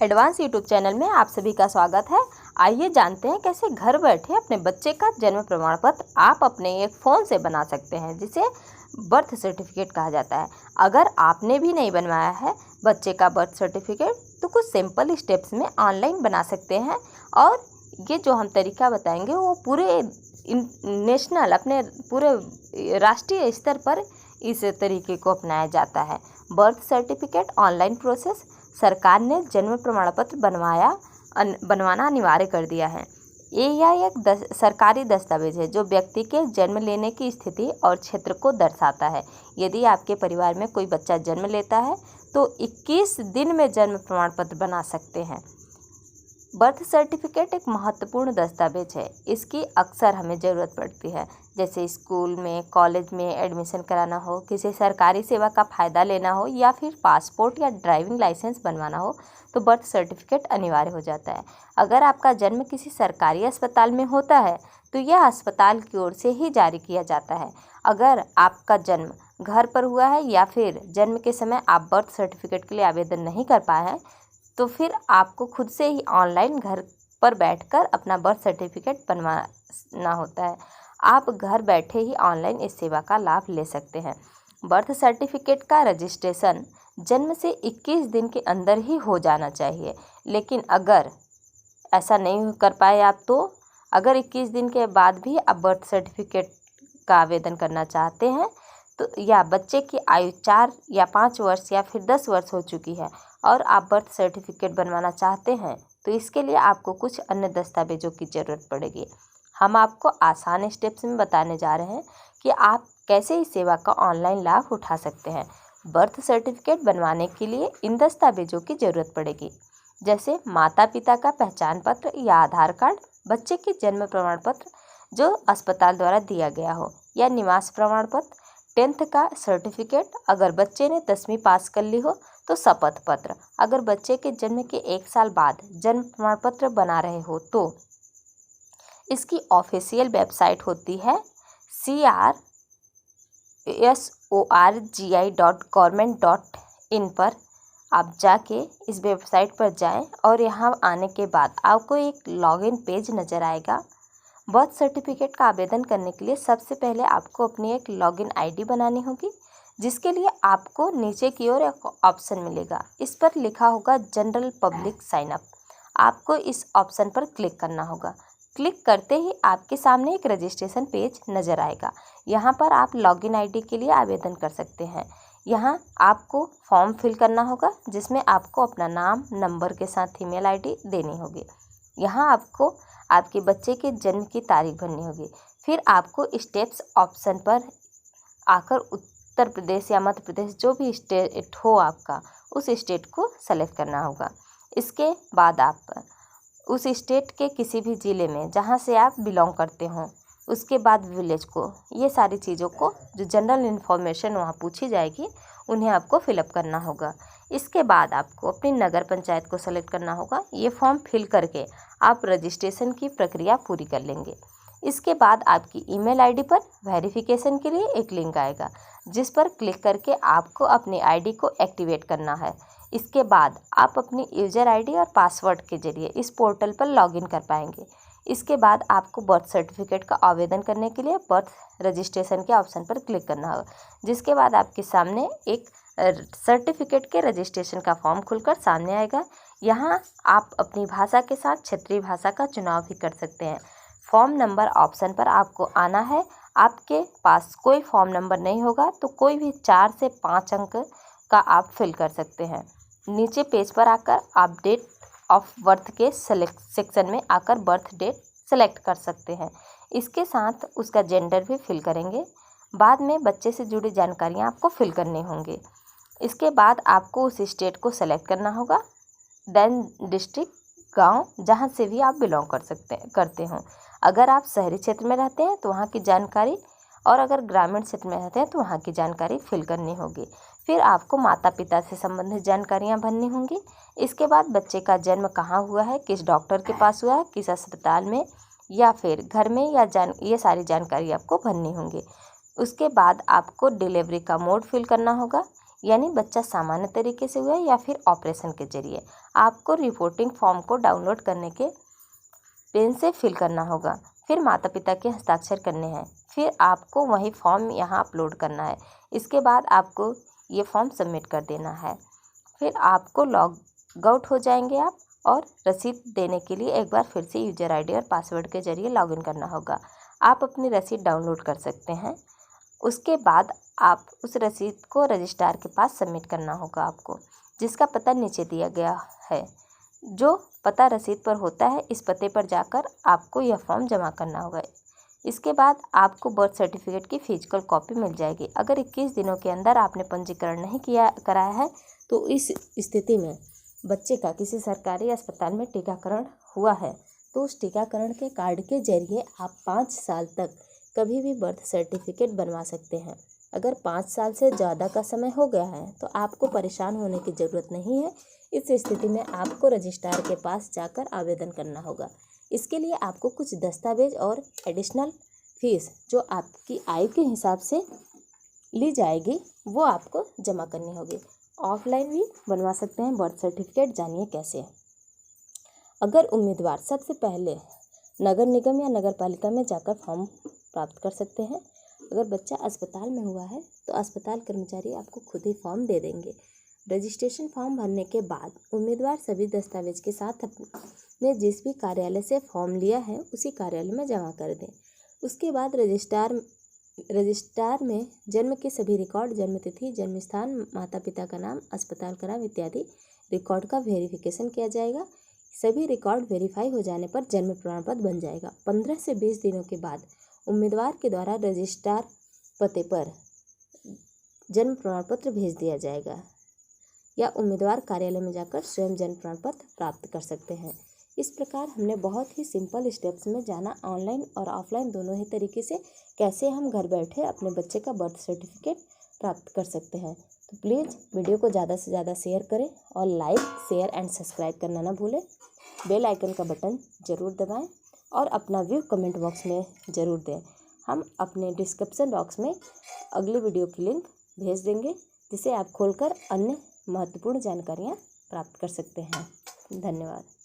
Advance YouTube channel में आप सभी का स्वागत है। आइए जानते हैं कैसे घर बैठे अपने बच्चे का जन्म प्रमाण पत्र आप अपने एक फ़ोन से बना सकते हैं, जिसे बर्थ सर्टिफिकेट कहा जाता है। अगर आपने भी नहीं बनवाया है बच्चे का बर्थ सर्टिफिकेट तो कुछ सिंपल स्टेप्स में ऑनलाइन बना सकते हैं। और ये जो हम तरीका बताएंगे वो पूरे नेशनल अपने पूरे राष्ट्रीय स्तर पर इस तरीके को अपनाया जाता है। Birth certificate online process. सरकार ने जन्म प्रमाण पत्र बनवाना अनिवार्य कर दिया है। यह एक सरकारी दस्तावेज है जो व्यक्ति के जन्म लेने की स्थिति और क्षेत्र को दर्शाता है। यदि आपके परिवार में कोई बच्चा जन्म लेता है तो 21 दिन में जन्म प्रमाण पत्र बना सकते हैं। बर्थ सर्टिफिकेट एक महत्वपूर्ण दस्तावेज है। इसकी अक्सर हमें ज़रूरत पड़ती है, जैसे स्कूल में, कॉलेज में एडमिशन कराना हो, किसी सरकारी सेवा का फ़ायदा लेना हो या फिर पासपोर्ट या ड्राइविंग लाइसेंस बनवाना हो तो बर्थ सर्टिफिकेट अनिवार्य हो जाता है। अगर आपका जन्म किसी सरकारी अस्पताल में होता है तो यह अस्पताल की ओर से ही जारी किया जाता है। अगर आपका जन्म घर पर हुआ है या फिर जन्म के समय आप बर्थ सर्टिफिकेट के लिए आवेदन नहीं कर पाए हैं तो फिर आपको खुद से ही ऑनलाइन घर पर बैठकर अपना बर्थ सर्टिफिकेट बनवाना होता है। आप घर बैठे ही ऑनलाइन इस सेवा का लाभ ले सकते हैं। बर्थ सर्टिफिकेट का रजिस्ट्रेशन जन्म से 21 दिन के अंदर ही हो जाना चाहिए, लेकिन अगर ऐसा नहीं कर पाए आप तो अगर 21 दिन के बाद भी आप बर्थ सर्टिफिकेट का आवेदन करना चाहते हैं तो या बच्चे की आयु 4 या 5 वर्ष या फिर 10 वर्ष हो चुकी है और आप बर्थ सर्टिफिकेट बनवाना चाहते हैं तो इसके लिए आपको कुछ अन्य दस्तावेजों की ज़रूरत पड़ेगी। हम आपको आसान स्टेप्स में बताने जा रहे हैं कि आप कैसे इस सेवा का ऑनलाइन लाभ उठा सकते हैं। बर्थ सर्टिफिकेट बनवाने के लिए इन दस्तावेजों की ज़रूरत पड़ेगी, जैसे माता पिता का पहचान पत्र या आधार कार्ड, बच्चे के जन्म प्रमाण पत्र जो अस्पताल द्वारा दिया गया हो या निवास प्रमाण पत्र, 10th का सर्टिफिकेट अगर बच्चे ने 10वीं पास कर ली हो तो शपथ पत्र, अगर बच्चे के जन्म के 1 साल बाद जन्म प्रमाण पत्र बना रहे हो तो इसकी ऑफिशियल वेबसाइट होती है crsorgi.government.in पर आप जाके इस वेबसाइट पर जाएं और यहाँ आने के बाद आपको एक लॉगिन पेज नज़र आएगा। बर्थ सर्टिफिकेट का आवेदन करने के लिए सबसे पहले आपको अपनी एक लॉगिन आईडी बनानी होगी, जिसके लिए आपको नीचे की ओर एक ऑप्शन मिलेगा। इस पर लिखा होगा जनरल पब्लिक साइन अप। आपको इस ऑप्शन पर क्लिक करना होगा। क्लिक करते ही आपके सामने एक रजिस्ट्रेशन पेज नज़र आएगा। यहाँ पर आप लॉगिन आईडी के लिए आवेदन कर सकते हैं। यहाँ आपको फॉर्म फिल करना होगा जिसमें आपको अपना नाम, नंबर के साथ ईमेल आईडी देनी होगी। यहाँ आपको आपके बच्चे के जन्म की तारीख भरनी होगी। फिर आपको स्टेप्स ऑप्शन पर आकर उत्तर प्रदेश या मध्य प्रदेश जो भी स्टेट हो आपका उस स्टेट को सेलेक्ट करना होगा। इसके बाद आप उस स्टेट के किसी भी ज़िले में जहाँ से आप बिलोंग करते हों, उसके बाद विलेज को, ये सारी चीज़ों को जो जनरल इन्फॉर्मेशन वहाँ पूछी जाएगी उन्हें आपको फिलअप करना होगा। इसके बाद आपको अपनी नगर पंचायत को सेलेक्ट करना होगा। ये फॉर्म फिल करके आप रजिस्ट्रेशन की प्रक्रिया पूरी कर लेंगे। इसके बाद आपकी ईमेल आईडी पर वेरिफिकेशन के लिए एक लिंक आएगा, जिस पर क्लिक करके आपको अपनी आईडी को एक्टिवेट करना है। इसके बाद आप अपनी यूज़र आईडी और पासवर्ड के जरिए इस पोर्टल पर लॉगिन कर पाएंगे। इसके बाद आपको बर्थ सर्टिफिकेट का आवेदन करने के लिए बर्थ रजिस्ट्रेशन के ऑप्शन पर क्लिक करना होगा, जिसके बाद आपके सामने एक सर्टिफिकेट के रजिस्ट्रेशन का फॉर्म खुलकर सामने आएगा। यहाँ आप अपनी भाषा के साथ क्षेत्रीय भाषा का चुनाव भी कर सकते हैं। फॉर्म नंबर ऑप्शन पर आपको आना है। आपके पास कोई फॉर्म नंबर नहीं होगा तो कोई भी 4 से 5 अंक का आप फिल कर सकते हैं। नीचे पेज पर आकर आप डेट ऑफ बर्थ के सेक्शन में आकर बर्थ डेट सेलेक्ट कर सकते हैं। इसके साथ उसका जेंडर भी फिल करेंगे। बाद में बच्चे से जुड़ी जानकारियाँ आपको फिल करनी होंगी। इसके बाद आपको उस स्टेट को सेलेक्ट करना होगा, देन डिस्ट्रिक्ट, गांव जहां से भी आप बिलोंग करते हों। अगर आप शहरी क्षेत्र में रहते हैं तो वहां की जानकारी, और अगर ग्रामीण क्षेत्र में रहते हैं तो वहां की जानकारी फिल करनी होगी। फिर आपको माता पिता से संबंधित जानकारियां भरनी होंगी। इसके बाद बच्चे का जन्म कहाँ हुआ है, किस डॉक्टर के पास हुआ है, किस अस्पताल में या फिर घर में ये सारी जानकारी आपको भरनी होंगी। उसके बाद आपको डिलीवरी का मोड फिल करना होगा, यानी बच्चा सामान्य तरीके से हुआ है या फिर ऑपरेशन के जरिए। आपको रिपोर्टिंग फॉर्म को डाउनलोड करने के पेन से फिल करना होगा। फिर माता पिता के हस्ताक्षर करने हैं। फिर आपको वही फॉर्म यहाँ अपलोड करना है। इसके बाद आपको ये फॉर्म सबमिट कर देना है। फिर आपको लॉग आउट हो जाएंगे आप, और रसीद देने के लिए एक बार फिर से यूजर आईडी और पासवर्ड के जरिए लॉगिन करना होगा। आप अपनी रसीद डाउनलोड कर सकते हैं। उसके बाद आप उस रसीद को रजिस्ट्रार के पास सबमिट करना होगा आपको, जिसका पता नीचे दिया गया है। जो पता रसीद पर होता है, इस पते पर जाकर आपको यह फॉर्म जमा करना होगा। इसके बाद आपको बर्थ सर्टिफिकेट की फिजिकल कॉपी मिल जाएगी। अगर 21 दिनों के अंदर आपने पंजीकरण नहीं कराया है तो इस स्थिति में बच्चे का किसी सरकारी अस्पताल में टीकाकरण हुआ है तो उस टीकाकरण के कार्ड के जरिए आप 5 साल तक कभी भी बर्थ सर्टिफिकेट बनवा सकते हैं। अगर 5 साल से ज़्यादा का समय हो गया है तो आपको परेशान होने की ज़रूरत नहीं है। इस स्थिति में आपको रजिस्ट्रार के पास जाकर आवेदन करना होगा। इसके लिए आपको कुछ दस्तावेज और एडिशनल फीस जो आपकी आय के हिसाब से ली जाएगी वो आपको जमा करनी होगी। ऑफलाइन भी बनवा सकते हैं बर्थ सर्टिफिकेट, जानिए कैसे। अगर उम्मीदवार सबसे पहले नगर निगम या नगर पालिका में जाकर फॉर्म प्राप्त कर सकते हैं। अगर बच्चा अस्पताल में हुआ है तो अस्पताल कर्मचारी आपको खुद ही फॉर्म दे देंगे। रजिस्ट्रेशन फॉर्म भरने के बाद उम्मीदवार सभी दस्तावेज के साथ अपने जिस भी कार्यालय से फॉर्म लिया है उसी कार्यालय में जमा कर दें। उसके बाद रजिस्ट्रार में जन्म के सभी रिकॉर्ड, जन्म तिथि, जन्म स्थान, माता पिता का नाम, अस्पताल का नाम इत्यादि रिकॉर्ड का वेरिफिकेशन किया जाएगा। सभी रिकॉर्ड वेरीफाई हो जाने पर जन्म प्रमाण पत्र बन जाएगा। 15 से 20 दिनों के बाद उम्मीदवार के द्वारा रजिस्ट्रार पते पर जन्म प्रमाण पत्र भेज दिया जाएगा या उम्मीदवार कार्यालय में जाकर स्वयं जन्म प्रमाण पत्र प्राप्त कर सकते हैं। इस प्रकार हमने बहुत ही सिंपल स्टेप्स में जाना ऑनलाइन और ऑफलाइन दोनों ही तरीके से कैसे हम घर बैठे अपने बच्चे का बर्थ सर्टिफिकेट प्राप्त कर सकते हैं। तो प्लीज़ वीडियो को ज़्यादा से ज़्यादा शेयर करें और लाइक, शेयर एंड सब्सक्राइब करना ना भूलें। बेल आइकन का बटन ज़रूर दबाएं और अपना व्यू कमेंट बॉक्स में ज़रूर दें। हम अपने डिस्क्रिप्शन बॉक्स में अगली वीडियो की लिंक भेज देंगे जिसे आप खोलकर अन्य महत्वपूर्ण जानकारियाँ प्राप्त कर सकते हैं। धन्यवाद।